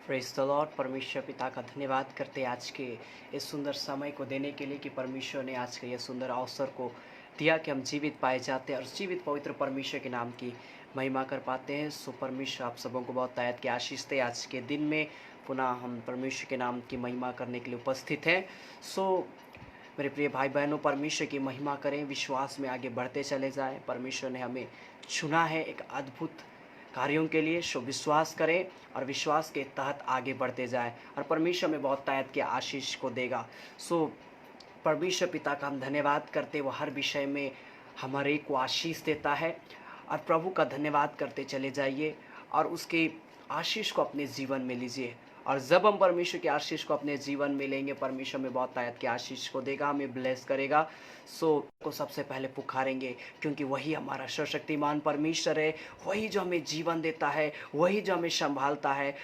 Praise the Lord. परमेश्वर पिता का धन्यवाद करते हैं आज के इस सुंदर समय को देने के लिए कि परमेश्वर ने आज के ये सुंदर अवसर को दिया कि हम जीवित पाए जाते हैं और जीवित पवित्र परमेश्वर के नाम की महिमा कर पाते हैं। सो परमेश्वर आप सबों को बहुत तायत की आशीष दे। आज के दिन में पुनः हम परमेश्वर के नाम की महिमा करने के लिए उपस्थित हैं। सो मेरे प्रिय भाई बहनों, परमेश्वर की महिमा करें, विश्वास में आगे बढ़ते चले जाएं। परमेश्वर ने हमें चुना है एक अद्भुत कार्यों के लिए। सो विश्वास करें और विश्वास के तहत आगे बढ़ते जाएं और परमेश्वर में बहुत तायत के आशीष को देगा। सो परमेश्वर पिता का हम धन्यवाद करते, वो हर विषय में हमारे को आशीष देता है और प्रभु का धन्यवाद करते चले जाइए और उसके आशीष को अपने जीवन में लीजिए। और जब हम परमेश्वर के आशीष को अपने जीवन में लेंगे, परमेश्वर में बहुत तायत के आशीष को देगा, हमें ब्लेस करेगा। सो को सबसे पहले पुकारेंगे क्योंकि वही हमारा सर्वशक्तिमान परमेश्वर है, वही जो हमें जीवन देता है, वही जो हमें संभालता है।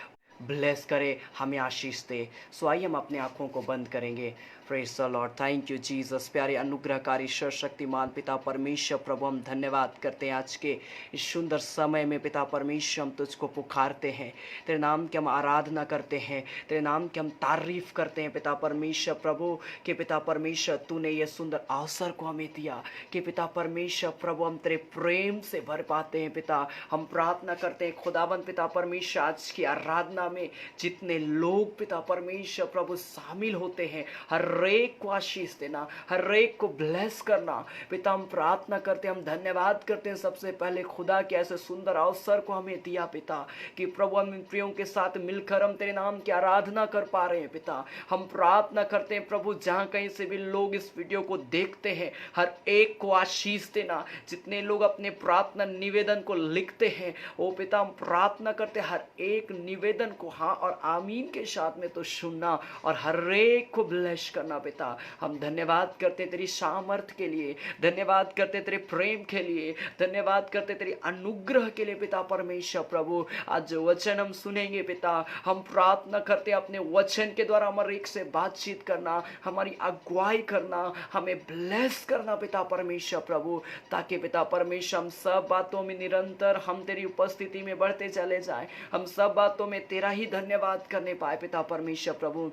ब्लेस करे, हमें आशीष दे। सो आइए हम अपने आँखों को बंद करेंगे। Praise the Lord. Thank you Jesus. प्यारे अनुग्रहकारी सर्वशक्तिमान पिता परमेश्वर, प्रभु हम धन्यवाद करते हैं आज के इस सुंदर समय में। पिता परमेश्वर हम तुझको पुकारते हैं, तेरे नाम की हम आराधना करते हैं, तेरे नाम की हम तारीफ करते हैं। पिता परमेश्वर प्रभु कि पिता परमेश्वर तूने ये सुंदर अवसर को हमें दिया कि पिता परमेश्वर प्रभु हम तेरे प्रेम से भर पाते हैं। पिता हम प्रार्थना करते हैं खुदाबंद पिता परमेश्वर, आज की आराधना में जितने लोग पिता परमेश्वर प्रभु शामिल होते हैं, हर एक को आशीष देना, हर एक को ब्लेस करना। पिता हम प्रार्थना करते हैं, हम धन्यवाद करते हैं सबसे पहले खुदा के ऐसे सुंदर अवसर को हमें दिया पिता कि प्रभु हम इन प्रियों के साथ मिलकर हम तेरे नाम की आराधना कर पा रहे हैं। पिता हम प्रार्थना करते हैं प्रभु, जहाँ कहीं से भी लोग इस वीडियो को देखते हैं, हर एक को आशीष देना। जितने लोग अपने प्रार्थना निवेदन को लिखते हैं, ओ पिता हम प्रार्थना करते हैं हर एक निवेदन को हाँ और आमीन के साथ में तो सुनना और हर एक को ब्लेस करना। पिता हम धन्यवाद करते तेरी सामर्थ के लिए, धन्यवाद करते तेरे प्रेम के लिए, धन्यवाद करते तेरी अनुग्रह के लिए। पिता परमेश्वर प्रभु आज जो वचन हम सुनेंगे पिता, हम प्रार्थना करते अपने वचन के द्वारा हमारे एक से बातचीत करना, हमारी अगुवाई करना, हमें ब्लेस करना पिता परमेश्वर प्रभु, ताकि पिता परमेश्वर हम सब बातों में निरंतर हम तेरी उपस्थिति में बढ़ते चले जाएं, हम सब बातों में तेरा ही धन्यवाद करने पाए। पिता परमेश्वर प्रभु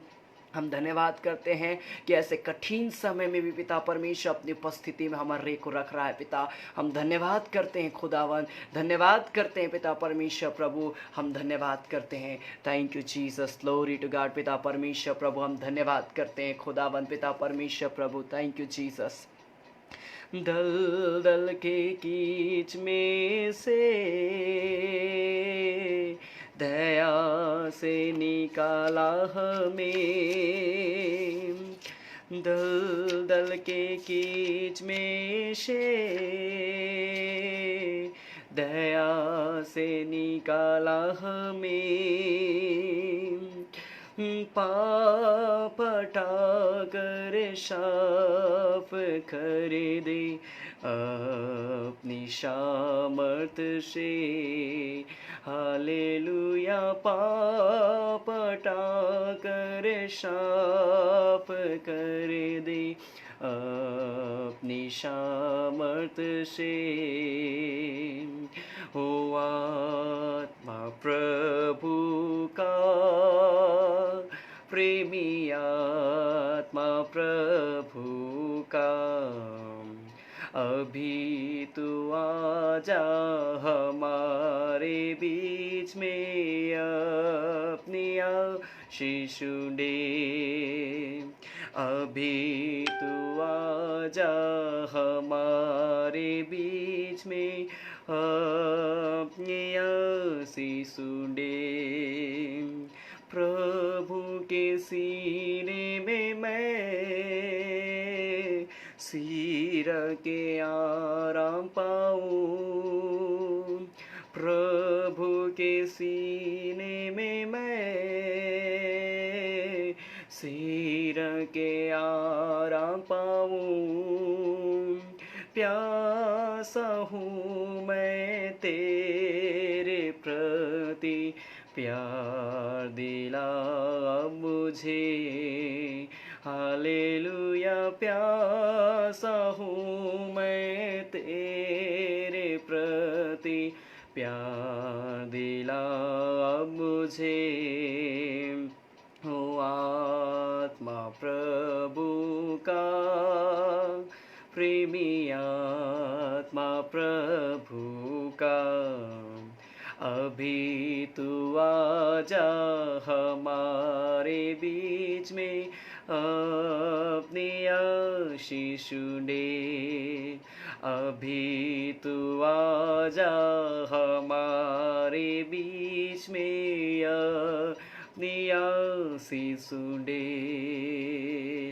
हम धन्यवाद करते हैं कि ऐसे कठिन समय में भी पिता परमेश्वर अपनी उपस्थिति में हमारे को रख रहा है। पिता हम धन्यवाद करते हैं खुदावन, धन्यवाद करते हैं पिता परमेश्वर प्रभु, हम धन्यवाद करते हैं। Thank you Jesus, glory to God. पिता परमेश्वर प्रभु हम धन्यवाद करते हैं खुदावन पिता परमेश्वर प्रभु, थैंक यू जीसस। दल दल के कीच में से दया से निकाला हमें, दल दल के कीच में से दया से निकाला हमें, पाप हटा कर साफ कर दे अपनी सामर्थ से। हालेलुया, पाप हटा कर साफ कर दे अपनी सामर्थ से। हो आत्मा प्रभु का, प्रेमी आत्मा प्रभु का, अभी तू आजा हमारे बीच में अपनी आशीष दे। अभी तू आजा हमारे बीच में अपनी आशीष दे। प्रभु के सीने में मैं सिर के आराम पाऊं, प्रभु के सीने में मैं सिर के आराम पाऊं। प्यासा हूँ मैं तेरे प्रति, प्यार दिला मुझे। हालेलुया, प्यासा हूँ मैं तेरे प्रति, प्यार दिला अब मुझे, ओ आत्मा प्रभु का, प्रेमी आत्मा प्रभु का। अभी तू आजा हमारे बीच में, अपनी आशीष दे। अभी तू आजा हमारे बीच में, अपनी आशीष दे।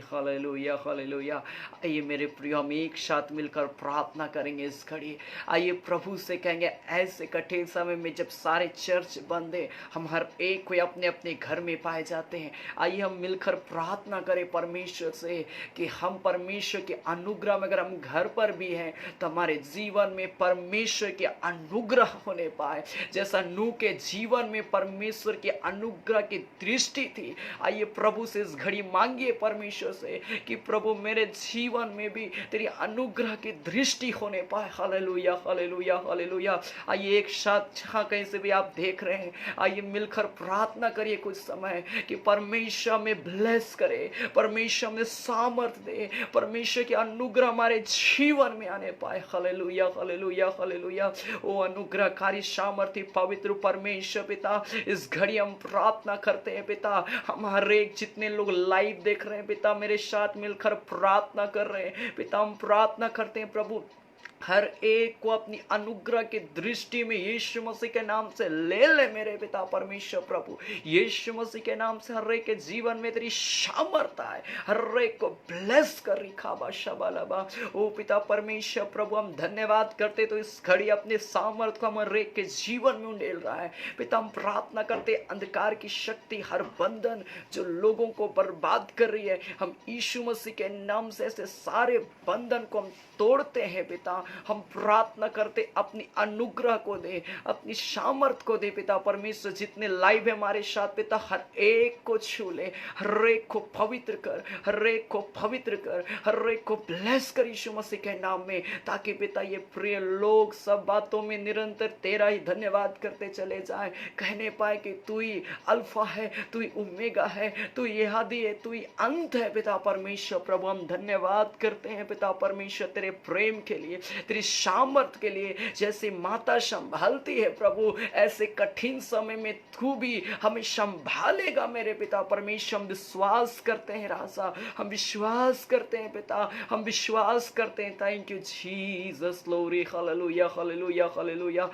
Hallelujah hallelujah. आइए मेरे प्रियो, हम एक साथ मिलकर प्रार्थना करेंगे इस घड़ी। आइए प्रभु से कहेंगे, ऐसे कठिन समय में जब सारे चर्च बंद है, हम हर एक कोई अपने अपने घर में पाए जाते हैं। आइए हम मिलकर प्रार्थना करें परमेश्वर से कि हम परमेश्वर के अनुग्रह में, अगर हम घर पर भी हैं तो हमारे जीवन में परमेश्वर के अनुग्रह होने पाए, जैसा नूह के जीवन में परमेश्वर के अनुग्रह की दृष्टि थी। आइए प्रभु से इस घड़ी मांगिए परमेश्वर से कि प्रभु मेरे जीवन में भी तेरी अनुग्रह की दृष्टि होने पाए। Hallelujah hallelujah hallelujah. आइए एक साथ जहाँ कहीं से भी आप देख रहे हैं, आइए मिलकर प्रार्थना करिए कुछ समय कि परमेश्वर में ब्लेस करे, परमेश्वर में सामर्थ दे, परमेश्वर के अनुग्रह हमारे जीवन में आने पाए। Hallelujah hallelujah hallelujah. ओ अनुग्रहकारी सामर्थी पवित्र परमेश्वर पिता, इस घड़ी हम प्रार्थना करते हैं पिता। हम हर एक जितने लोग लाइव देख रहे हैं पिता, मेरे साथ मिलकर प्रार्थना कर रहे हैं पिता। हम प्रार्थना करते हैं प्रभु, हर एक को अपनी अनुग्रह की दृष्टि में यीशु मसीह के नाम से ले ले मेरे पिता परमेश्वर प्रभु। यीशु मसीह के नाम से हर एक के जीवन में तेरी सामर्थ आए, हर एक को ब्लेस कर रिखाबा शबालाबा। ओ पिता परमेश्वर प्रभु, हम धन्यवाद करते तो इस घड़ी अपने सामर्थ को हम हर एक के जीवन में उंडेल रहा है पिता। हम प्रार्थना करते अंधकार की शक्ति, हर बंधन जो लोगों को बर्बाद कर रही है, हम यीशु मसीह के नाम से ऐसे सारे बंधन को हम तोड़ते हैं पिता। हम प्रार्थना करते अपनी अनुग्रह को दे, अपनी सामर्थ को दे पिता परमेश्वर। जितने लाइव है हमारे साथ पिता, हर एक को छू ले, हर एक को पवित्र कर, हर एक को पवित्र कर, हर एक को ब्लेस कर यीशु मसीह के नाम में, ताकि पिता ये प्रिय लोग सब बातों में निरंतर तेरा ही धन्यवाद करते चले जाए, कहने पाए कि तू ही अल्फा है, तू ही ओमेगा है, तू ही आदि है, तू ही अंत है पिता परमेश्वर प्रभु। हम धन्यवाद करते हैं पिता परमेश्वर तेरे प्रेम के लिए, तेरी सामर्थ के लिए। जैसे माता संभालती है प्रभु, ऐसे कठिन समय में तू भी हमें संभालेगा मेरे पिता परमेश्वर। हम विश्वास करते हैं राजा, हम विश्वास करते हैं पिता, हम विश्वास करते हैं। Thank you Jesus, glory hallelujah hallelujah hallelujah.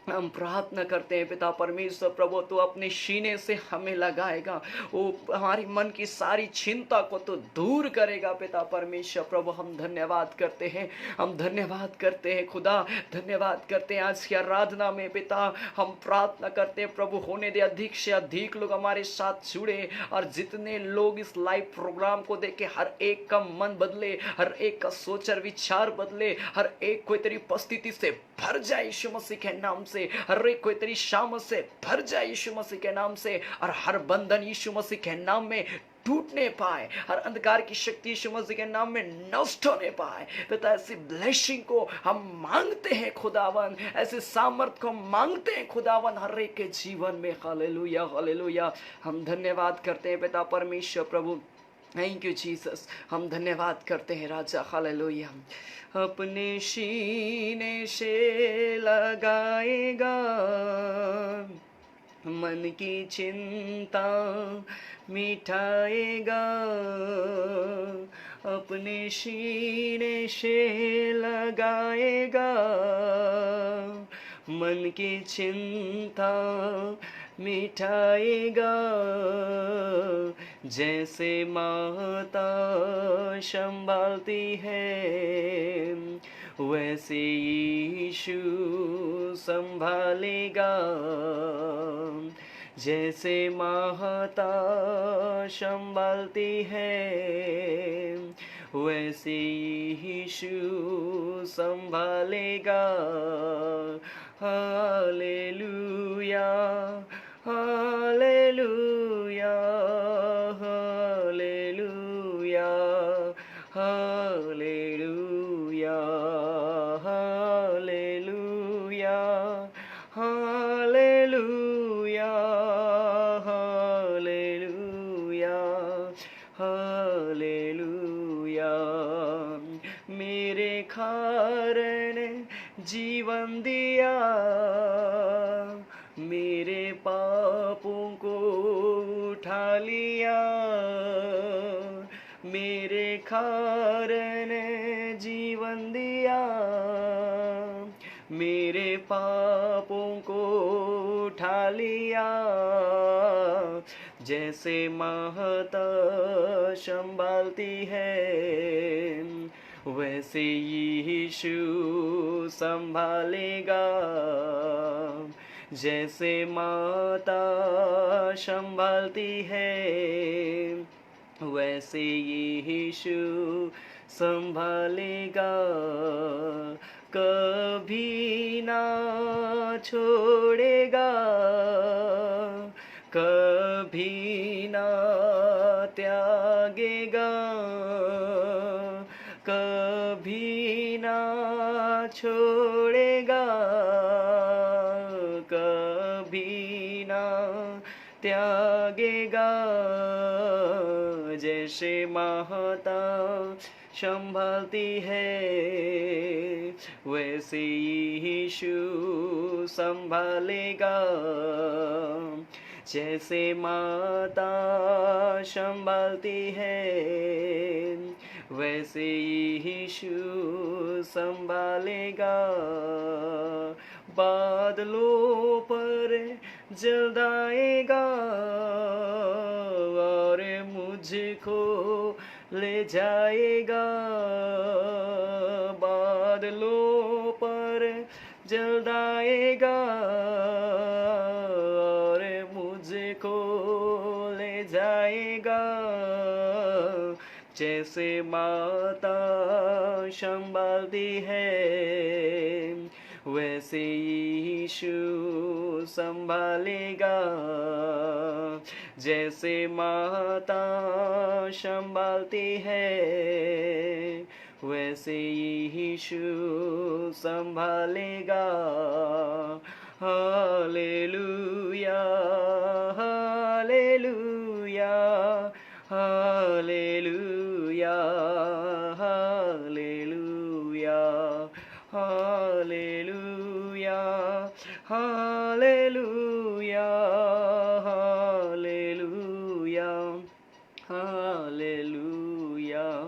हम प्रार्थना करते हैं पिता परमेश्वर प्रभु, तो अपने सीने से हमें लगाएगा, वो हमारी मन की सारी चिंता को तो दूर करेगा पिता परमेश्वर प्रभु। हम धन्यवाद करते हैं, हम धन्यवाद करते हैं खुदा, धन्यवाद करते हैं। आज की आराधना में पिता हम प्रार्थना करते हैं प्रभु, होने दे अधिक से अधिक लोग हमारे साथ जुड़े, और जितने लोग इस लाइव प्रोग्राम को देखे हर एक का मन बदले, हर एक का सोच और विचार बदले, हर एक कोई तेरी उपस्थिति से भर जाए यीशु मसीह के नाम से, हर एक कोई तेरी शाम से भर जाए यीशु मसीह के नाम से, और हर बंधन यीशु मसीह के नाम में टूटने पाए, हर अंधकार की शक्ति यीशु मसीह के नाम में नष्ट होने पाए पिता। ऐसी ब्लेसिंग को हम मांगते हैं खुदावन, ऐसे सामर्थ को हम मांगते हैं खुदावन हर एक के जीवन में। Hallelujah hallelujah. हम धन्यवाद करते हैं पिता परमेश्वर प्रभु। थैंक यू जीसस, हम धन्यवाद करते हैं राजा। हालेलुया। अपने सीने से लगाएगा मन की चिंता मिटाएगा, अपने सीने से लगाएगा मन की चिंता मिटाएगा। जैसे माता संभालती है वैसे यीशु संभालेगा। जैसे माता संभालती है वैसे यीशु संभालेगा। Hallelujah hallelujah hallelujah hallelujah hallelujah पापों को उठा लिया, मेरे कारण जीवन दिया, मेरे पापों को उठा लिया। जैसे माता संभालती है, वैसे यीशु संभालेगा। जैसे माता संभालती है, वैसे यीशु संभालेगा। कभी ना छोड़ेगा, कभी ना त्यागेगा, कभी ना छोड़ेगा, कभी ना त्यागेगा। जैसे माता संभालती है, वैसे यीशु संभालेगा। जैसे माता संभालती है, वैसे यीशु संभालेगा। बादलों पर जलदाएगा और मुझको ले जाएगा। बादलों पर जलदाएगा और मुझको ले जाएगा। जैसे माता संभालती है, वैसे यीशु संभालेगा। जैसे माता संभालती है, वैसे यीशु संभालेगा। Hallelujah, hallelujah, hallelujah, hallelujah, hallelujah, hallelujah, hallelujah, hallelujah.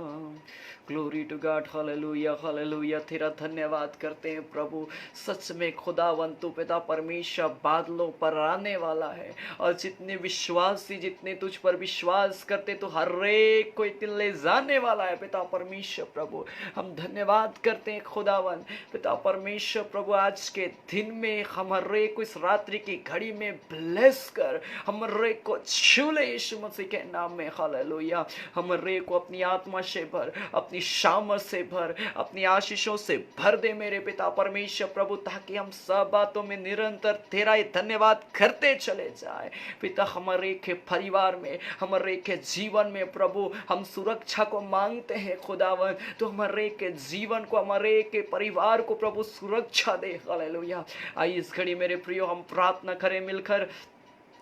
Glory to God, hallelujah, hallelujah. तेरा धन्यवाद करते हैं प्रभु। सच में खुदावंत तू पिता परमेश्वर बादलों पर आने वाला है, और जितने विश्वासी, जितने तुझ पर विश्वास करते, तो हर एक को इतने ले जाने वाला है पिता परमेश्वर प्रभु। हम धन्यवाद करते हैं खुदावंत पिता परमेश्वर प्रभु। आज के दिन में हम हर एक को इस रात्रि की घड़ी में ब्लेस कर, हम हर एक को छू ले यीशु मसीह के नाम में। हालेलुया। हम हर एक को अपनी आत्मा से भर, अपनी शामत से भर, अपनी आशीषों से भर दे मेरे पिता परमेश्वर प्रभु, ताकि हम सब बातों में निरंतर तेरा ही धन्यवाद करते चले जाए पिता। हमारे के परिवार में, हमारे के जीवन में प्रभु हम सुरक्षा को मांगते हैं खुदावन। तो हमारे के जीवन को, हमारे के परिवार को प्रभु सुरक्षा दे। हालेलुया। आइए इस घड़ी मेरे प्रियो हम प्रार्थना करें मिलकर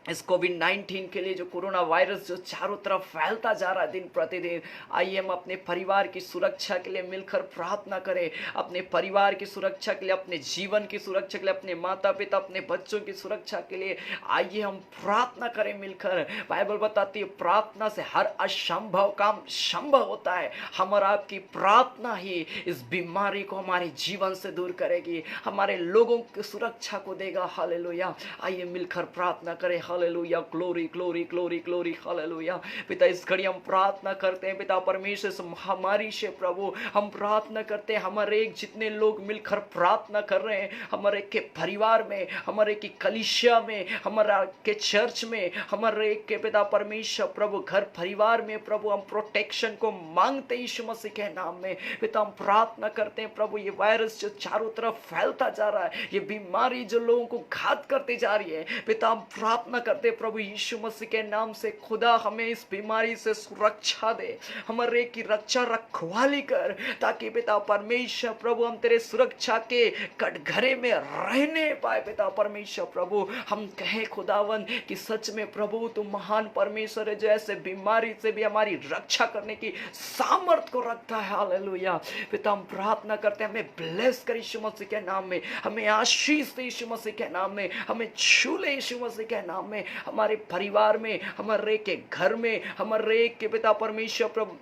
इस कोविड-19 के लिए, जो कोरोना वायरस जो चारों तरफ फैलता जा रहा है दिन प्रतिदिन। आइए हम अपने परिवार की सुरक्षा के लिए मिलकर प्रार्थना करें, अपने परिवार की सुरक्षा के लिए, अपने जीवन की सुरक्षा के लिए, अपने माता पिता, अपने बच्चों की सुरक्षा के लिए आइए हम प्रार्थना करें मिलकर। बाइबल बताती है प्रार्थना से हर असंभव काम संभव होता है। हमारा आपकी प्रार्थना ही इस बीमारी को हमारे जीवन से दूर करेगी, हमारे लोगों की सुरक्षा को देगा। हालेलुया। आइए मिलकर प्रार्थना करें। Hallelujah. Glory glory glory glory. Hallelujah. पिता इस घड़ी हम प्रार्थना करते हैं पिता परमेश्वर इस महामारी से प्रभु हम प्रार्थना करते हैं। हमारे एक जितने लोग मिलकर प्रार्थना कर रहे हैं, हमारे के परिवार में, हमारे की कलीसिया में, हमारा के चर्च में, हमारे के पिता परमेश्वर प्रभु घर परिवार में प्रभु हम प्रोटेक्शन को मांगते हैं यीशु मसीह के नाम में। पिता हम प्रार्थना करते हैं प्रभु, ये वायरस जो चारों तरफ फैलता जा रहा है, ये बीमारी जो लोगों को घात करती जा रही है, पिता हम प्रार्थना करते प्रभु यीशु मसीह के नाम से खुदा हमें इस बीमारी से सुरक्षा दे, हमारे की रक्षा रखवाली कर, ताकि पिता परमेश्वर प्रभु हम तेरे सुरक्षा के कटघरे में रहने पाए। पिता परमेश्वर प्रभु हम कहें खुदावन कि सच में प्रभु तू महान परमेश्वर है, जो ऐसे बीमारी से भी हमारी रक्षा करने की सामर्थ को रखता है। हालेलुया। पिता हम प्रार्थना करते हैं, हमें ब्लेस कर यीशु मसीह के नाम में, हमें आशीष दे यीशु मसीह के नाम में, हमें छू ले यीशु मसीह के नाम में। में, हमारे परिवार में, हमारे के घर में, हमारे के पिता परमेश्वर प्रभु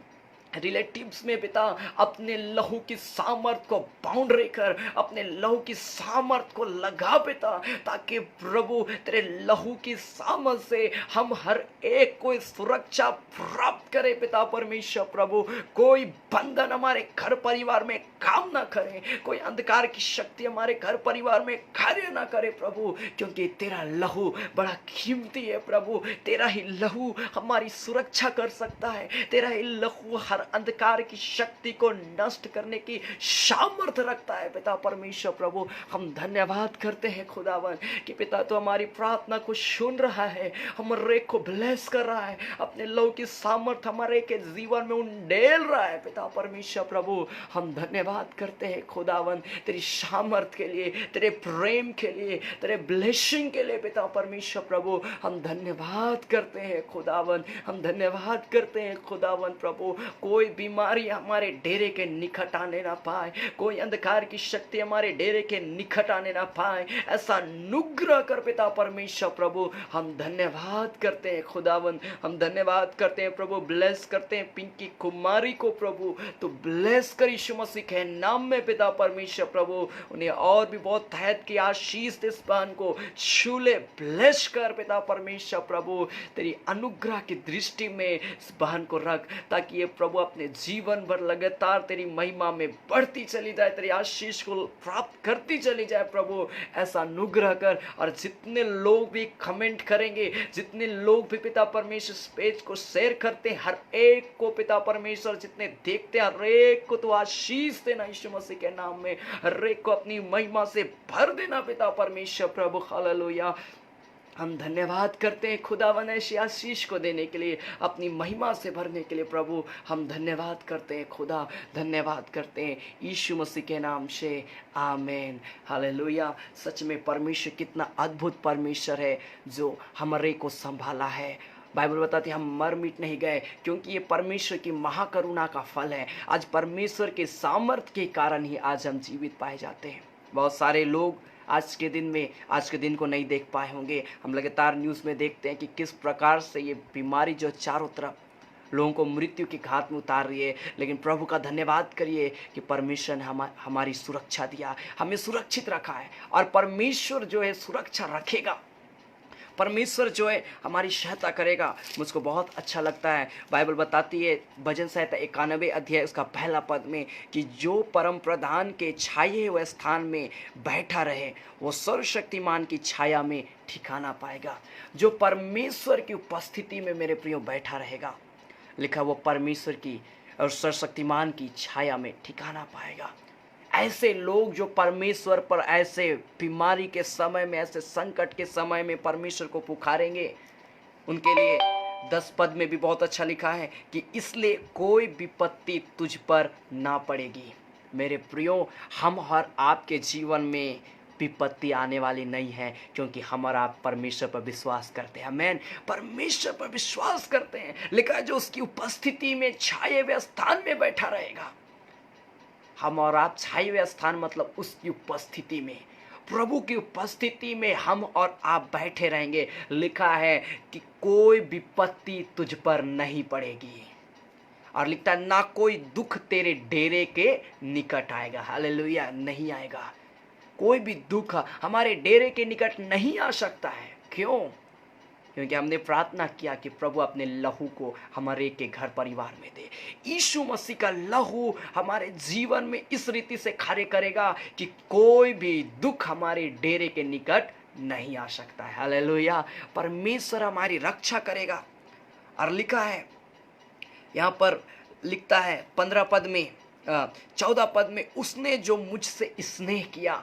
रिलेटिव्स में पिता अपने लहू की सामर्थ को बाउंड्री कर, अपने लहू की सामर्थ को लगा पिता, ताकि प्रभु तेरे लहू की सामर्थ से हम हर एक को सुरक्षा प्राप्त करे पिता परमेश्वर प्रभु। कोई बंधन हमारे घर परिवार में काम ना करे, कोई अंधकार की शक्ति हमारे घर परिवार में कार्य ना करे प्रभु, क्योंकि तेरा लहू बड़ा कीमती है प्रभु। तेरा ही लहू हमारी सुरक्षा कर सकता है, तेरा ही लहू हर अंधकार की शक्ति को नष्ट करने की सामर्थ्य रखता है पिता परमेश्वर प्रभु। हम धन्यवाद करते हैं खुदावन कि पिता तो हमारी प्रार्थना को सुन रहा है, हमारे को ब्लेस कर रहा है, अपने लहू की सामर्थ्य हमारे के जीवन में उंडेल रहा है पिता परमेश्वर प्रभु। हम धन्यवाद करते हैं खुदावन तेरी सामर्थ्य के लिए, तेरे प्रेम के लिए, तेरे ब्लेसिंग के लिए पिता परमेश्वर प्रभु। हम धन्यवाद करते हैं खुदावन, हम धन्यवाद करते हैं खुदावन प्रभु। कोई बीमारी हमारे डेरे के निकट आने ना पाए, कोई अंधकार की शक्ति हमारे डेरे के निकट आने ना पाए, ऐसा अनुग्रह कर पिता परमेश्वर प्रभु। हम धन्यवाद करते हैं खुदावन, हम धन्यवाद करते हैं प्रभु। ब्लेस करते हैं पिंकी कुमारी को प्रभु, तो ब्लेस कर यीशु मसीह के नाम में पिता परमेश्वर प्रभु। उन्हें और भी बहुत तहत की आशीष दे, इस बहन को छूले, ब्लेस कर पिता परमेश्वर प्रभु। तेरी अनुग्रह की दृष्टि में इस बहन को रख, ताकि ये प्रभु अपने जीवन भर लगातार तेरी महिमा में बढ़ती चली जाए, तेरी आशीष को प्राप्त करती चली जाए प्रभु। ऐसा अनुग्रह कर, और जितने लोग भी कमेंट करेंगे, जितने लोग भी पिता परमेश्वर इस पेज को शेयर करते हैं, हर एक को पिता परमेश्वर जितने देखते हैं हर एक को तो आशीष देना यीशु मसीह के नाम में, हर एक को अपनी महिमा से भर देना पिता परमेश्वर प्रभु। हालेलुया। हम धन्यवाद करते हैं खुदावन ऐसी आशीष को देने के लिए, अपनी महिमा से भरने के लिए प्रभु। हम धन्यवाद करते हैं खुदा, धन्यवाद करते हैं यीशु मसीह के नाम से, आमीन। हालेलुया। सच में परमेश्वर कितना अद्भुत परमेश्वर है जो हमारे को संभाला है। बाइबल बताती है हम मर मिट नहीं गए, क्योंकि ये परमेश्वर की महाकरुणा का फल है। आज परमेश्वर के सामर्थ्य के कारण ही आज हम जीवित पाए जाते हैं। बहुत सारे लोग आज के दिन को नहीं देख पाए होंगे। हम लगातार न्यूज़ में देखते हैं कि किस प्रकार से ये बीमारी जो चारों तरफ लोगों को मृत्यु के घाट में उतार रही है, लेकिन प्रभु का धन्यवाद करिए कि परमेश्वर ने हमारी सुरक्षा दिया, हमें सुरक्षित रखा है, और परमेश्वर जो है सुरक्षा रखेगा, परमेश्वर जो है हमारी सहायता करेगा। मुझको बहुत अच्छा लगता है, बाइबल बताती है भजन संहिता 91 अध्याय उसका पहला पद में कि जो परम प्रधान के छाए हुए स्थान में बैठा रहे वो सर्वशक्तिमान की छाया में ठिकाना पाएगा। जो परमेश्वर की उपस्थिति में मेरे प्रियो बैठा रहेगा, लिखा वो परमेश्वर की और सर्वशक्तिमान की छाया में ठिकाना पाएगा। ऐसे लोग जो परमेश्वर पर ऐसे बीमारी के समय में, ऐसे संकट के समय में परमेश्वर को पुकारेंगे, उनके लिए 10 पद में भी बहुत अच्छा लिखा है कि इसलिए कोई विपत्ति तुझ पर ना पड़ेगी। मेरे प्रियो, हम और आपके जीवन में विपत्ति आने वाली नहीं है, क्योंकि हमारा आप परमेश्वर पर विश्वास करते हैं। आमीन। परमेश्वर पर विश्वास करते हैं। लिखा है जो उसकी उपस्थिति में छाए हुए स्थान में बैठा रहेगा। हम और आप छाए हुए स्थान मतलब उसकी उपस्थिति में, प्रभु की उपस्थिति में हम और आप बैठे रहेंगे। लिखा है कि कोई विपत्ति तुझ पर नहीं पड़ेगी, और लिखता है ना कोई दुख तेरे डेरे के निकट आएगा। हालेलुया। नहीं आएगा, कोई भी दुख हमारे डेरे के निकट नहीं आ सकता है। क्यों? क्योंकि हमने प्रार्थना किया कि प्रभु अपने लहू को हमारे के घर परिवार में दे। यीशु मसीह का लहू हमारे जीवन में इस रीति से कार्य करेगा कि कोई भी दुख हमारे डेरे के निकट नहीं आ सकता है। हालेलुया। परमेश्वर हमारी रक्षा करेगा। और लिखा है यहाँ पर, लिखता है 15 पद में 14 पद में, उसने जो मुझसे स्नेह किया।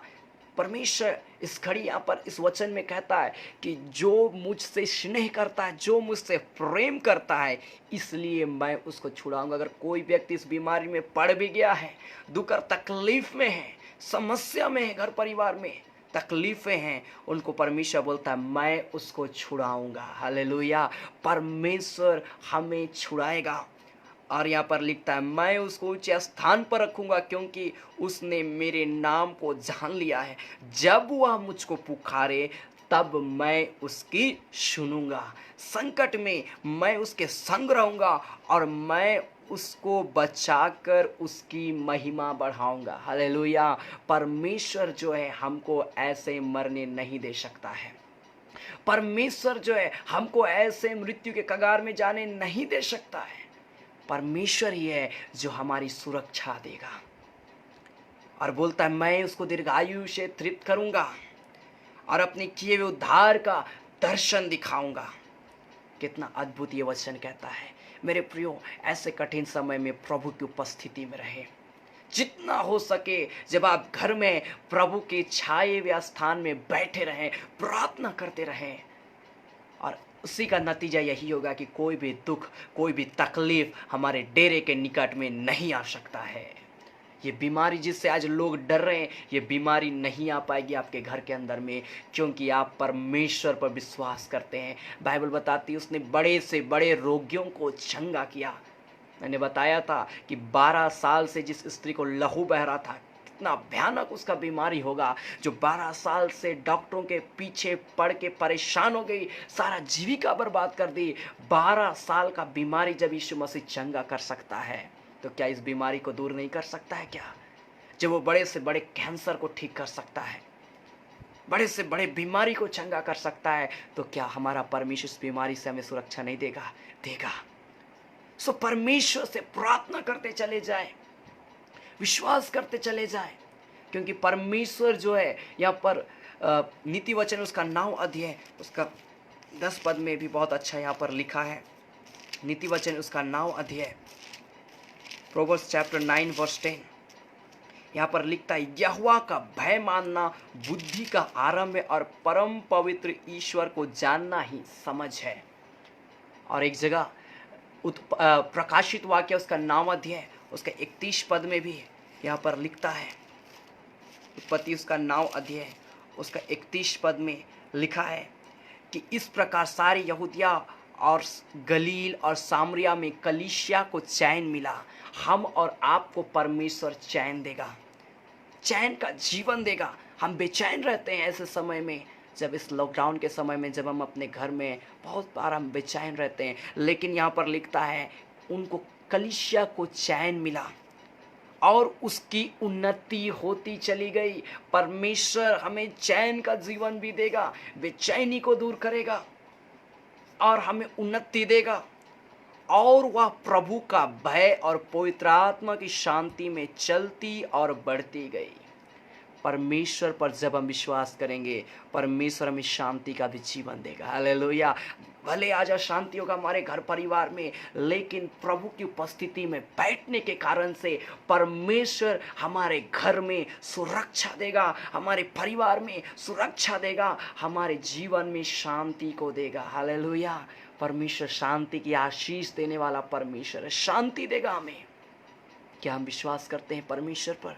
परमेश्वर इस घड़ी यहाँ पर इस वचन में कहता है कि जो मुझसे स्नेह करता है, जो मुझसे प्रेम करता है, इसलिए मैं उसको छुड़ाऊंगा। अगर कोई व्यक्ति इस बीमारी में पड़ भी गया है, दुख और तकलीफ में है, समस्या में है, घर परिवार में तकलीफें हैं, उनको परमेश्वर बोलता है मैं उसको छुड़ाऊंगा। हालेलुया। परमेश्वर हमें छुड़ाएगा। और यहाँ पर लिखता है मैं उसको ऊंचे स्थान पर रखूंगा, क्योंकि उसने मेरे नाम को जान लिया है। जब वह मुझको पुकारे तब मैं उसकी सुनूंगा। संकट में मैं उसके संग रहूंगा और मैं उसको बचाकर उसकी महिमा बढ़ाऊंगा। हालेलुया। परमेश्वर जो है हमको ऐसे मरने नहीं दे सकता है। परमेश्वर जो है हमको ऐसे मृत्यु के कगार में जाने नहीं दे सकता है। परमेश्वर ही है जो हमारी सुरक्षा देगा और बोलता है मैं उसको दीर्घायु से तृप्त करूंगा और अपने किए हुए उद्धार का दर्शन दिखाऊंगा। कितना अद्भुत ये वचन कहता है। मेरे प्रियो, ऐसे कठिन समय में प्रभु की उपस्थिति में रहे। जितना हो सके जब आप घर में प्रभु के छाए हुए स्थान में बैठे रहें, प्रार्थना करते रहें, और उसी का नतीजा यही होगा कि कोई भी दुख, कोई भी तकलीफ हमारे डेरे के निकट में नहीं आ सकता है। ये बीमारी जिससे आज लोग डर रहे हैं, ये बीमारी नहीं आ पाएगी आपके घर के अंदर में, क्योंकि आप परमेश्वर पर विश्वास करते हैं। बाइबल बताती है उसने बड़े से बड़े रोगियों को चंगा किया। मैंने बताया था कि 12 साल से जिस स्त्री को लहू बह रहा था, कितना भयानक उसका बीमारी होगा, जो 12 साल से डॉक्टरों के पीछे पड़ के परेशान हो गई, सारा जीविका बर्बाद कर दी। 12 साल का बीमारी जब यीशु मसीह चंगा कर सकता है, तो क्या इस बीमारी को दूर नहीं कर सकता है क्या? जब वो बड़े से बड़े कैंसर को ठीक कर सकता है, बड़े से बड़े बीमारी को चंगा कर सकता है, तो क्या हमारा परमेश्वर इस बीमारी से हमें सुरक्षा नहीं देगा? देगा। सो परमेश्वर से प्रार्थना करते चले जाए, विश्वास करते चले जाए, क्योंकि परमेश्वर जो है यहाँ पर नीति वचन उसका 9 अध्याय उसका 10 पद में भी बहुत अच्छा यहाँ पर लिखा है। नीति वचन उसका 9 अध्याय, प्रोवर्ब्स चैप्टर 9 वर्स 10, यहाँ पर लिखता है, यहोवा का भय मानना बुद्धि का आरंभ है और परम पवित्र ईश्वर को जानना ही समझ है। और एक जगह प्रकाशित वाक्य उसका 9 अध्याय उसका 31 पद में भी यहाँ पर लिखता है, उत्पत्ति उसका 9 अध्याय उसका 31 पद में लिखा है कि इस प्रकार सारी यहूदिया और गलील और सामरिया में कलीसिया को चैन मिला। हम और आपको परमेश्वर चैन देगा, चैन का जीवन देगा। हम बेचैन रहते हैं ऐसे समय में, जब इस लॉकडाउन के समय में, जब हम अपने घर में बहुत बार हम बेचैन रहते हैं, लेकिन यहाँ पर लिखता है उनको कलीसिया को चैन मिला और उसकी उन्नति होती चली गई। परमेश्वर हमें चैन का जीवन भी देगा, बेचैनी को दूर करेगा और हमें उन्नति देगा, और वह प्रभु का भय और पवित्र आत्मा की शांति में चलती और बढ़ती गई। परमेश्वर पर जब हम विश्वास करेंगे, परमेश्वर हमें शांति का भी जीवन देगा। हालेलुया। भले आज अशांति होगा हमारे घर परिवार में, लेकिन प्रभु की उपस्थिति में बैठने के कारण से परमेश्वर हमारे घर में सुरक्षा देगा, हमारे परिवार में सुरक्षा देगा, हमारे जीवन में शांति को देगा। हालेलुया। परमेश्वर शांति की आशीष देने वाला परमेश्वर है, शांति देगा हमें। क्या हम विश्वास करते हैं परमेश्वर पर?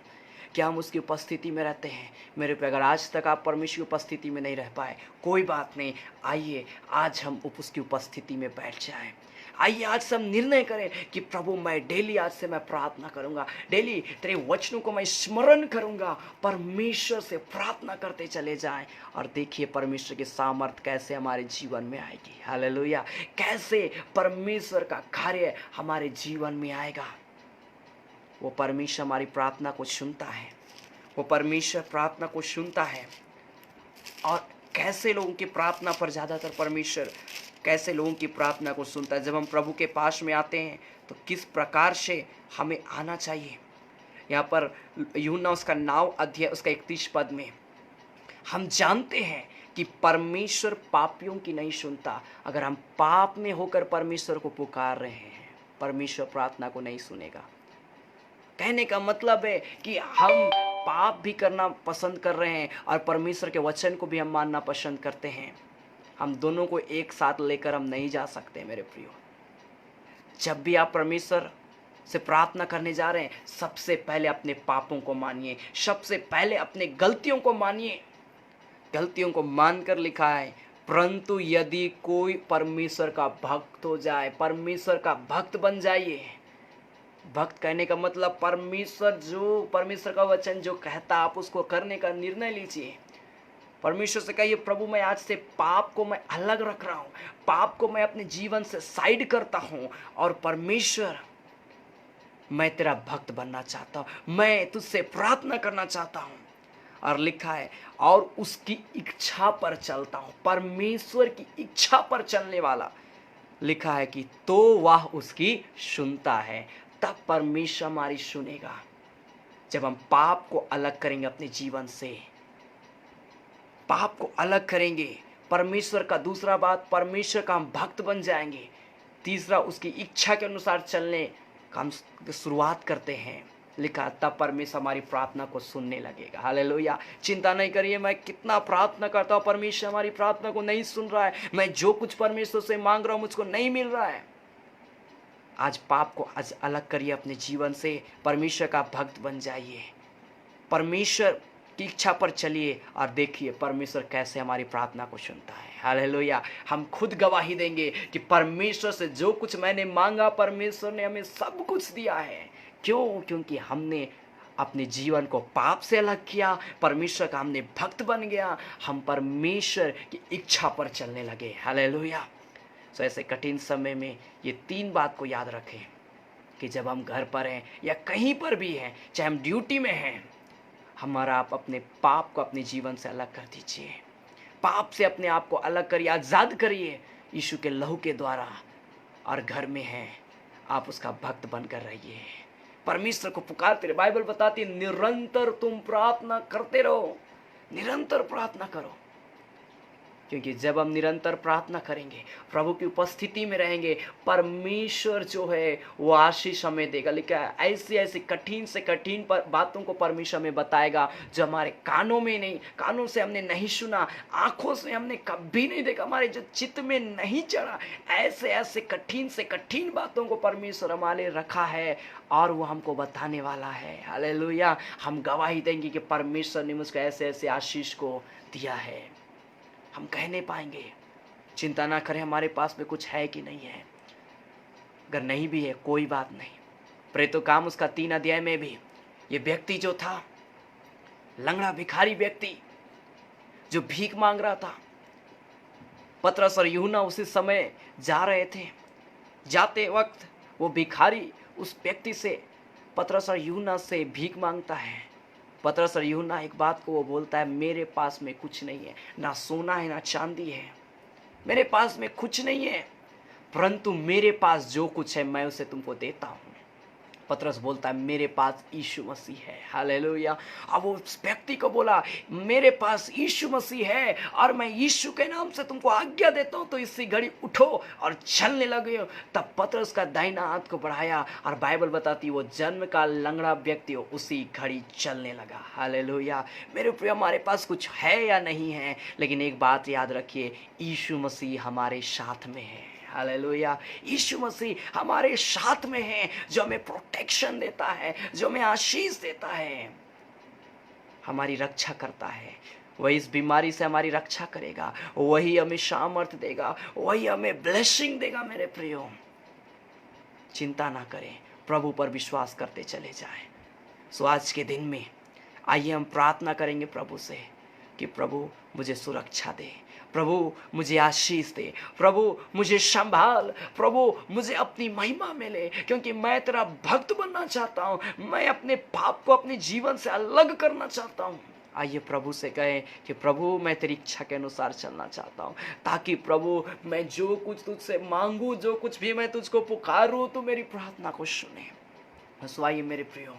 क्या हम उसकी उपस्थिति में रहते हैं? मेरे पे, अगर आज तक आप परमेश्वर की उपस्थिति में नहीं रह पाए, कोई बात नहीं, आइए आज हम उसकी उपस्थिति में बैठ जाएं। आइए आज से हम निर्णय करें कि प्रभु मैं डेली आज से मैं प्रार्थना करूंगा, डेली तेरे वचनों को मैं स्मरण करूंगा। परमेश्वर से प्रार्थना करते चले जाएं और देखिए परमेश्वर की सामर्थ कैसे हमारे जीवन में आएगी। हालेलुया। कैसे परमेश्वर का कार्य हमारे जीवन में आएगा। वो परमेश्वर हमारी प्रार्थना को सुनता है, वो परमेश्वर प्रार्थना को सुनता है। और कैसे लोगों की प्रार्थना पर ज़्यादातर परमेश्वर कैसे लोगों की प्रार्थना को सुनता है? जब हम प्रभु के पास में आते हैं तो किस प्रकार से हमें आना चाहिए। यहाँ पर यूहन्ना उसका 9 अध्याय उसका 31 पद में हम जानते हैं कि परमेश्वर पापियों की नहीं सुनता। अगर हम पाप में होकर परमेश्वर को पुकार रहे हैं, परमेश्वर प्रार्थना को नहीं सुनेगा। कहने का मतलब है कि हम पाप भी करना पसंद कर रहे हैं और परमेश्वर के वचन को भी हम मानना पसंद करते हैं। हम दोनों को एक साथ लेकर हम नहीं जा सकते मेरे प्रियो। जब भी आप परमेश्वर से प्रार्थना करने जा रहे हैं, सबसे पहले अपने पापों को मानिए, सबसे पहले अपने गलतियों को मानिए। गलतियों को मानकर लिखा है, परंतु यदि कोई परमेश्वर का भक्त हो जाए, परमेश्वर का भक्त बन जाइए। भक्त कहने का मतलब परमेश्वर का वचन जो कहता आप उसको करने का निर्णय लीजिए। परमेश्वर से कहिए, प्रभु मैं आज से पाप को मैं अलग रख रहा हूँ, पाप को मैं अपने जीवन से साइड करता हूँ, और परमेश्वर मैं तेरा भक्त बनना चाहता हूँ, मैं तुझसे प्रार्थना करना चाहता हूँ। और लिखा है, और उसकी इच्छा पर चलता हूँ। परमेश्वर की इच्छा पर चलने वाला, लिखा है कि तो वह उसकी सुनता है। तब परमेश्वर हमारी सुनेगा जब हम पाप को अलग करेंगे अपने जीवन से, पाप को अलग करेंगे। परमेश्वर का दूसरा बात, परमेश्वर का हम भक्त बन जाएंगे। तीसरा, उसकी इच्छा के अनुसार चलने का हम शुरुआत करते हैं। लिखा, तब परमेश्वर हमारी प्रार्थना को सुनने लगेगा। हालेलुया। चिंता नहीं करिए, मैं कितना प्रार्थना करता हूँ, परमेश्वर हमारी प्रार्थना को नहीं सुन रहा है, मैं जो कुछ परमेश्वर से मांग रहा हूँ मुझको नहीं मिल रहा है। आज पाप को आज अलग करिए अपने जीवन से, परमेश्वर का भक्त बन जाइए, परमेश्वर की इच्छा पर चलिए, और देखिए परमेश्वर कैसे हमारी प्रार्थना को सुनता है। हालेलुया। हम खुद गवाही देंगे कि परमेश्वर से जो कुछ मैंने मांगा, परमेश्वर ने हमें सब कुछ दिया है। क्यों? क्योंकि हमने अपने जीवन को पाप से अलग किया, परमेश्वर का हमने भक्त बन गया, हम परमेश्वर की इच्छा पर चलने लगे। हालेलुया। सो ऐसे कठिन समय में ये 3 बात को याद रखें कि जब हम घर पर हैं या कहीं पर भी हैं, चाहे हम ड्यूटी में हैं, हमारा आप अपने पाप को अपने जीवन से अलग कर दीजिए। पाप से अपने आप को अलग करिए, आज़ाद करिए यीशु के लहू के द्वारा। और घर में हैं, आप उसका भक्त बनकर रहिए, परमेश्वर को पुकारते रहे। बाइबल बताती है, निरंतर तुम प्रार्थना करते रहो, निरंतर प्रार्थना करो। क्योंकि जब हम निरंतर प्रार्थना करेंगे, प्रभु की उपस्थिति में रहेंगे, परमेश्वर जो है वो आशीष हमें देगा। लिखा है, ऐसी ऐसी कठिन से कठिन बातों को परमेश्वर हमें बताएगा जो हमारे कानों में नहीं, कानों से हमने नहीं सुना, आंखों से हमने कभी नहीं देखा, हमारे जो चित्त में नहीं चढ़ा। ऐसे ऐसे कठिन से कठिन बातों को परमेश्वर हमारे रखा है और वो हमको बताने वाला है। हालेलुया। हम गवाही देंगे कि परमेश्वर ने मुझको ऐसे ऐसे आशीष को दिया है। हम कह नहीं पाएंगे। चिंता ना करें हमारे पास में कुछ है कि नहीं है। अगर नहीं भी है कोई बात नहीं। प्रेरितों का काम उसका 3 अध्याय में भी ये व्यक्ति जो था, लंगड़ा भिखारी व्यक्ति जो भीख मांग रहा था, पतरस और यूहन्ना उसी समय जा रहे थे। जाते वक्त वो भिखारी उस व्यक्ति से, पतरस और यूहन्ना से भीख मांगता है। पतरस और यूहन्ना एक बात को वो बोलता है, मेरे पास में कुछ नहीं है, ना सोना है ना चांदी है, मेरे पास में कुछ नहीं है, परंतु मेरे पास जो कुछ है मैं उसे तुमको देता हूँ। पतरस बोलता है, मेरे पास यीशु मसीह है। हालेलुया। अब वो उस व्यक्ति को बोला, मेरे पास यीशु मसीह है और मैं यीशु के नाम से तुमको आज्ञा देता हूँ, तो इसी घड़ी उठो और चलने लगे। तब पतरस का दाहिना हाथ को बढ़ाया और बाइबल बताती वो जन्म का लंगड़ा व्यक्ति उसी घड़ी चलने लगा। हालेलुया। मेरे प्रिय, हमारे पास कुछ है या नहीं है, लेकिन एक बात याद रखिए, यीशु मसीह हमारे साथ में है। हालेलुया। यीशु मसीह हमारे साथ में है, जो हमें प्रोटेक्शन देता है, जो हमें आशीष देता है, हमारी रक्षा करता है। वही इस बीमारी से हमारी रक्षा करेगा, वही हमें सामर्थ देगा, वही हमें ब्लेसिंग देगा। मेरे प्रियो, चिंता ना करें, प्रभु पर विश्वास करते चले जाएं। सो आज के दिन में आइए हम प्रार्थना करेंगे प्रभु से कि प्रभु मुझे सुरक्षा दे, प्रभु मुझे आशीष दे, प्रभु मुझे संभाल, प्रभु मुझे अपनी महिमा में ले, क्योंकि मैं तेरा भक्त बनना चाहता हूँ। मैं अपने पाप को अपने जीवन से अलग करना चाहता हूँ। आइए प्रभु से कहें कि प्रभु मैं तेरी इच्छा के अनुसार चलना चाहता हूँ, ताकि प्रभु मैं जो कुछ तुझसे मांगू, जो कुछ भी मैं तुझको पुकारूँ, तो मेरी प्रार्थना को सुने। सो आइए मेरे प्रियो,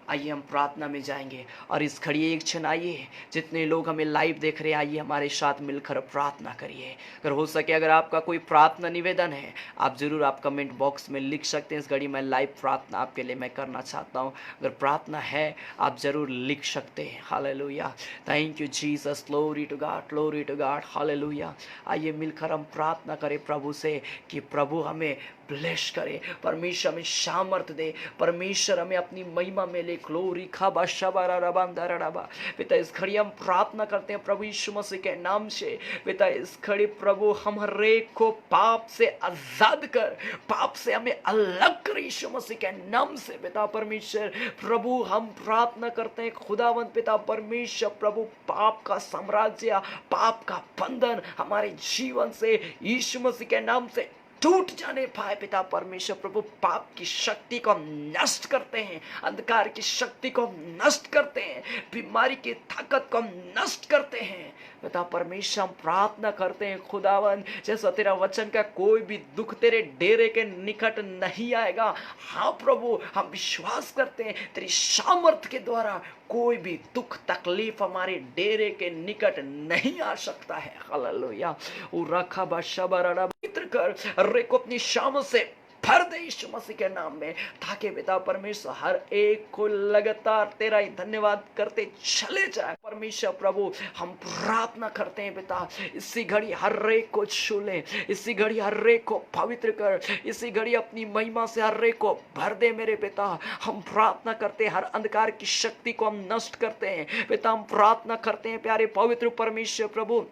आइए हम प्रार्थना में जाएंगे। और इस घड़ी एक क्षण आइए, जितने लोग हमें लाइव देख रहे हैं, आइए हमारे साथ मिलकर प्रार्थना करिए। अगर हो सके, अगर आपका कोई प्रार्थना निवेदन है, आप जरूर आप कमेंट बॉक्स में लिख सकते हैं। इस घड़ी मैं लाइव प्रार्थना आपके लिए मैं करना चाहता हूँ। अगर प्रार्थना है आप जरूर लिख सकते हैं। Hallelujah. Thank you Jesus, glory to God, glory to God. Hallelujah. आइए मिलकर हम प्रार्थना करें प्रभु से कि प्रभु हमें ब्लेस करे, परमेश्वर हमें सामर्थ दे, परमेश्वर हमें अपनी महिमा में ले लिए ग्लोरी खाबा शबारा रबाम दराबा। पिता इस घड़ी हम प्रार्थना करते हैं प्रभु यीशु मसीह के नाम से। पिता इस घड़ी प्रभु हम हर एक को पाप से आजाद कर, पाप से हमें अलग कर यीशु मसीह के नाम से। पिता परमेश्वर प्रभु हम प्रार्थना करते हैं खुदावंत पिता परमेश्वर प्रभु, पाप का साम्राज्य, पाप का बंधन हमारे जीवन से यीशु मसीह के नाम से टूट जाने पाए। पिता परमेश्वर प्रभु, पाप की शक्ति को हम नष्ट करते हैं, अंधकार की शक्ति को हम नष्ट करते हैं, बीमारी की ताकत को हम नष्ट करते हैं। पिता परमेश्वर हम प्रार्थना करते हैं खुदावन, जैसा तेरा वचन का कोई भी दुख तेरे डेरे के निकट नहीं आएगा। हाँ प्रभु, हम विश्वास करते हैं तेरी सामर्थ के द्वारा कोई भी दुख तकलीफ हमारे डेरे के निकट नहीं आ सकता है। हालेलुया। ओ रखा बशबरा पवित्र कर, अरे को अपनी शाम से भर दे यीशु मसीह के नाम में, ताकि पिता परमेश्वर हर एक को लगातार तेरा ही धन्यवाद करते चले जाए। परमेश्वर प्रभु हम प्रार्थना करते हैं पिता, इसी घड़ी हर एक को छू ले, इसी घड़ी हर एक को पवित्र कर, इसी घड़ी अपनी महिमा से हर एक को भर दे मेरे पिता। हम प्रार्थना करते हैं हर अंधकार की शक्ति को हम नष्ट करते हैं पिता। हम प्रार्थना करते हैं प्यारे पवित्र परमेश्वर प्रभु,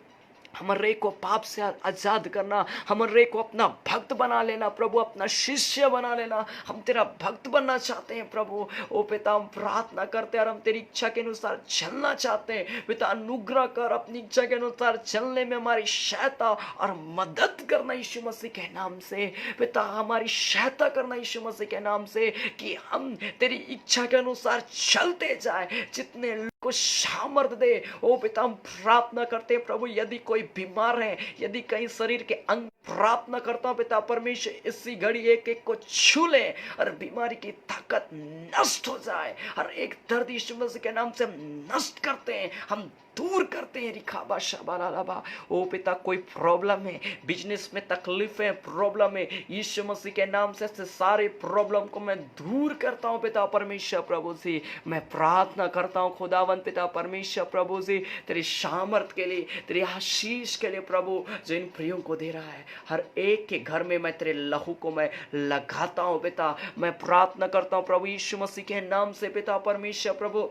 हमारे को पाप से आजाद करना, हमारे को अपना भक्त बना लेना प्रभु, अपना शिष्य बना लेना। हम तेरा भक्त बनना चाहते हैं प्रभु। ओ पिता हम प्रार्थना करते हैं और हम तेरी इच्छा के अनुसार चलना चाहते हैं पिता। अनुग्रह कर, अपनी इच्छा के अनुसार चलने में हमारी सहायता और मदद करना यीशु मसीह के नाम से पिता। हमारी सहायता करना यीशु मसीह के नाम से, कि हम तेरी इच्छा के अनुसार चलते जाए, जितने को सामर्थ दे। ओ पिता हम प्रार्थना करते हैं प्रभु, यदि कोई बीमार है, यदि कहीं शरीर के अंग, प्रार्थना करता हूं पिता परमेश्वर इसी घड़ी एक एक को छू ले और बीमारी की ताकत नष्ट हो जाए। हर एक दर्द यीशु मसीह के नाम से हम नष्ट करते हैं, हम दूर करते हैं। रिखाबा शबालाबा। ओ पिता कोई प्रॉब्लम है, बिजनेस में तकलीफ है, प्रॉब्लम है, यीशु मसीह के नाम से सारे प्रॉब्लम को मैं दूर करता हूं पिता परमेश्वर प्रभु जी। मैं प्रार्थना करता हूं खुदावंत पिता परमेश्वर प्रभु जी, तेरी सामर्थ के लिए, तेरी आशीष के लिए प्रभु, जो इन प्रियों को दे रहा है। हर एक के घर में मैं तेरे लहू को मैं लगाता हूं पिता। मैं प्रार्थना करता हूं प्रभु यीशु मसीह के नाम से पिता परमेश्वर प्रभु।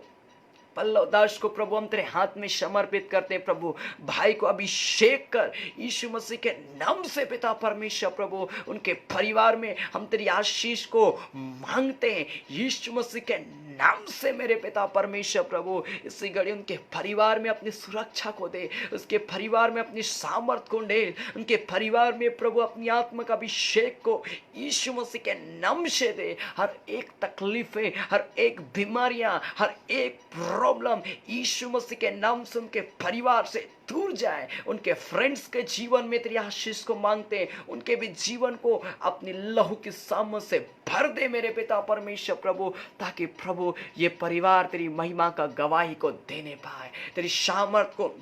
पल्लव दास को प्रभु हम तेरे हाथ में समर्पित करते हैं प्रभु। भाई को अभिषेक कर यीशु मसीह के नाम से पिता परमेश्वर प्रभु। उनके परिवार में हम तेरी आशीष को मांगते हैं यीशु मसीह के नाम से मेरे पिता परमेश्वर प्रभु। इसी घड़ी उनके परिवार में अपनी सुरक्षा को दे, उसके परिवार में अपनी सामर्थ को दे, उनके परिवार में प्रभु अपनी आत्मा का अभिषेक को यीशु मसीह के नाम से दे। हर एक तकलीफें, हर एक बीमारियां, हर एक प्रॉब्लम यीशु मसीह के नाम से उनके परिवार से दूर जाए। उनके फ्रेंड्स के जीवन में तेरी आशीष को मांगते हैं, उनके भी जीवन को अपनी लहू की सामर्थ से भर दे मेरे पिता परमेश्वर प्रभु, ताकि प्रभु ये परिवार तेरी महिमा का गवाही को देने पाए, तेरी सामर्थ को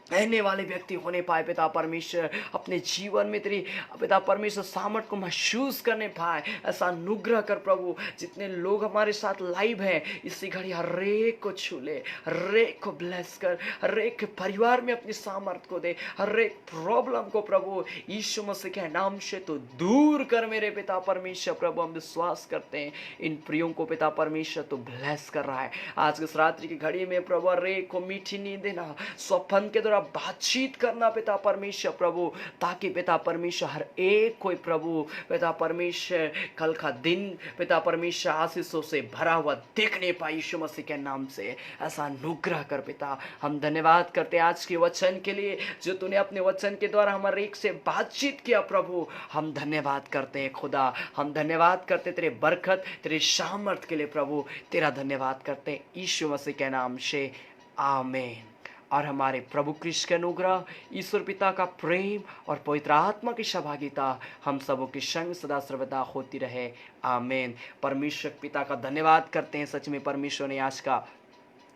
रहने वाले व्यक्ति होने पाए पिता परमेश्वर। अपने जीवन में तेरी पिता परमेश्वर सामर्थ को महसूस करने पाए, ऐसा अनुग्रह कर प्रभु। जितने लोग हमारे साथ लाइव हैं इसी घड़ी हर एक को छू ले, हर एक को ब्लेस कर, हर एक के परिवार में अपनी सामर्थ को दे, हर एक प्रॉब्लम को प्रभु यीशु मसीह के नाम से तो दूर कर मेरे पिता परमेश्वर प्रभु। हम विश्वास करते हैं इन प्रियों को पिता परमेश्वर तो ब्लेस कर रहा है। आज के इस रात्रि की घड़ी में प्रभु हर एक को मीठी नींद देना, स्वप्न के द्वारा बातचीत करना पिता परमेश्वर प्रभु, ताकि पिता परमेश्वर हर एक कोई प्रभु पिता परमेश्वर कल का दिन पिता परमेश्वर आशीषों से भरा हुआ देखने पाए यीशु मसीह के नाम से। ऐसा अनुग्रह कर पिता। हम धन्यवाद करते हैं आज के वचन के लिए, जो तूने अपने वचन के द्वारा हमारे एक से बातचीत किया प्रभु। हम धन्यवाद करते हैं खुदा, हम धन्यवाद करते तेरे बरकत, तेरे सामर्थ के लिए प्रभु। तेरा धन्यवाद करते हैं यीशु मसीह के नाम से, आमीन। और हमारे प्रभु कृष्ण के अनुग्रह, ईश्वर पिता का प्रेम और पवित्र आत्मा की सहभागिता हम सबों के संग सदा सर्वदा होती रहे, आमीन। परमेश्वर पिता का धन्यवाद करते हैं। सच में परमेश्वर ने आज का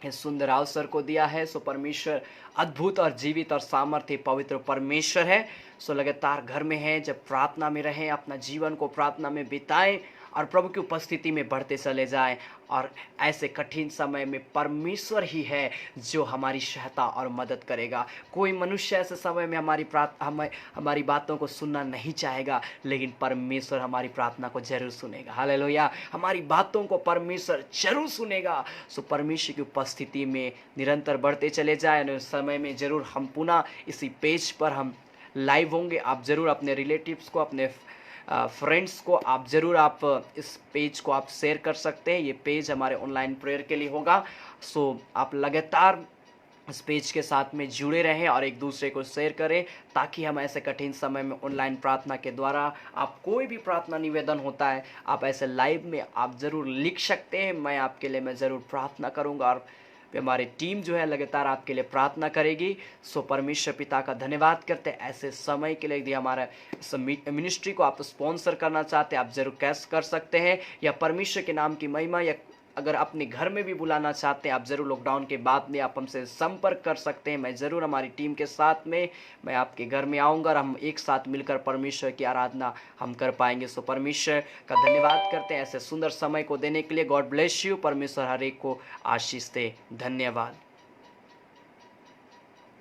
इस सुंदर अवसर को दिया है। सो परमेश्वर अद्भुत और जीवित और सामर्थ्य पवित्र परमेश्वर है। सो लगातार घर में हैं, जब प्रार्थना में रहें, अपना जीवन को प्रार्थना में बिताएं और प्रभु की उपस्थिति में बढ़ते चले जाएं। और ऐसे कठिन समय में परमेश्वर ही है जो हमारी सहायता और मदद करेगा। कोई मनुष्य ऐसे समय में हमारी बातों को सुनना नहीं चाहेगा, लेकिन परमेश्वर हमारी प्रार्थना को जरूर सुनेगा। हालेलुया, हमारी बातों को परमेश्वर जरूर सुनेगा। सो परमेश्वर की उपस्थिति में निरंतर बढ़ते चले जाए। उस समय में जरूर हम पुनः इसी पेज पर हम लाइव होंगे। आप ज़रूर अपने रिलेटिव्स को, अपने फ्रेंड्स को आप इस पेज को आप शेयर कर सकते हैं। ये पेज हमारे ऑनलाइन प्रेयर के लिए होगा। सो आप लगातार इस पेज के साथ में जुड़े रहें और एक दूसरे को शेयर करें, ताकि हम ऐसे कठिन समय में ऑनलाइन प्रार्थना के द्वारा आप कोई भी प्रार्थना निवेदन होता है आप ऐसे लाइव में आप ज़रूर लिख सकते हैं। मैं ज़रूर प्रार्थना करूँगा और हमारी टीम जो है लगातार आपके लिए प्रार्थना करेगी। सो परमेश्वर पिता का धन्यवाद करते हैं ऐसे समय के लिए। यदि हमारा इस मिनिस्ट्री को आप स्पॉन्सर करना चाहते हैं, आप जरूर कैश कर सकते हैं, या परमेश्वर के नाम की महिमा, या अगर अपने घर में भी बुलाना चाहते हैं आप ज़रूर लॉकडाउन के बाद में आप हमसे संपर्क कर सकते हैं। मैं ज़रूर हमारी टीम के साथ में मैं आपके घर में आऊँगा और हम एक साथ मिलकर परमेश्वर की आराधना हम कर पाएंगे। सो परमेश्वर का धन्यवाद करते हैं ऐसे सुंदर समय को देने के लिए। God bless you. परमेश्वर हर एक को आशीष दे। धन्यवाद।